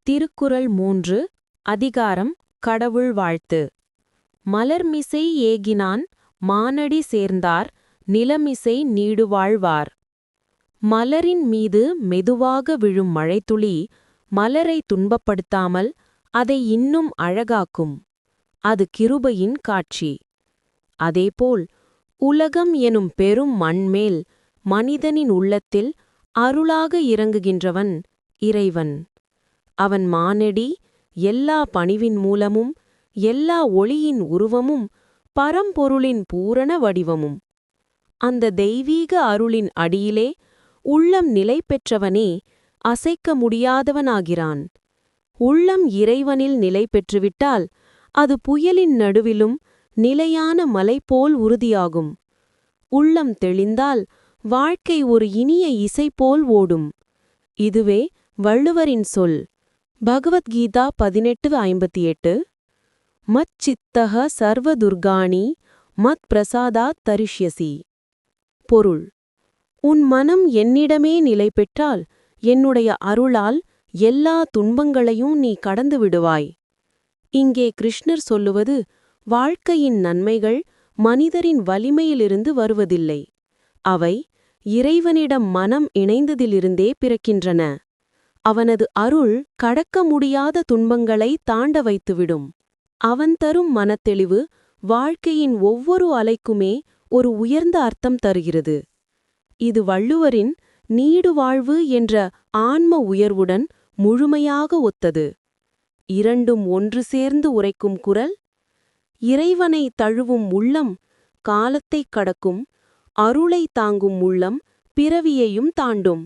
திருக்குறள் 3 அதிகாரம் கடவுள் வாழ்த்து. மலர்மிசை ஏகினான் மானடி சேர்ந்தார் நிலமிசை நீடுவாழ்வார். மலரின் மீது மெதுவாக விழும் மழைத்துளி மலரை துன்பப்படுத்தாமல் அதை இன்னும் அழகாக்கும். அது கிருபையின் காட்சி. அதேபோல் உலகம் எனும் பெரும் மண்மேல் மனிதனின் உள்ளத்தில் அருளாக இறங்குகின்றவன் இறைவன். அவன் மானடி எல்லா பணிவின் மூலமும் எல்லா ஒளியின் உருவமும் பரம்பொருளின் பூரண வடிவமும். அந்த தெய்வீக அருளின் அடியிலே உள்ளம் நிலை பெற்றவனே அசைக்க முடியாதவனாகிறான். உள்ளம் இறைவனில் நிலை பெற்றுவிட்டால் அது புயலின் நடுவிலும் நிலையான மலை போல் உறுதியாகும். உள்ளம் தெளிந்தால் வாழ்க்கை ஒரு இனிய இசை போல் ஓடும். இதுவே வள்ளுவரின் சொல். பகவத்கீதா 18:58. மத் சித்தக சர்வதுர்காணி மத் பிரசாதாத் தரிஷ்யசி. பொருள்: உன் மனம் என்னிடமே நிலை பெற்றால் என்னுடைய அருளால் எல்லா துன்பங்களையும் நீ கடந்து விடுவாய். இங்கே கிருஷ்ணர் சொல்லுவது, வாழ்க்கையின் நன்மைகள் மனிதரின் வலிமையிலிருந்து வருவதில்லை. அவை இறைவனிடம் மனம் இணைந்ததிலிருந்தே பிறக்கின்றன. அவனது அருள் கடக்க முடியாத துன்பங்களை தாண்ட வைத்துவிடும். அவன் தரும் மனத்தெளிவு வாழ்க்கையின் ஒவ்வொரு அலைக்குமே ஒரு உயர்ந்த அர்த்தம் தருகிறது. இது வள்ளுவரின் நீடுவாழ்வு என்ற ஆன்ம உயர்வுடன் முழுமையாக ஒத்தது. இரண்டும் ஒன்று சேர்ந்து உரைக்கும் குரல். இறைவனை தழுவும் உள்ளம் காலத்தைக் கடக்கும், அருளை தாங்கும் உள்ளம் பிறவியையும் தாண்டும்.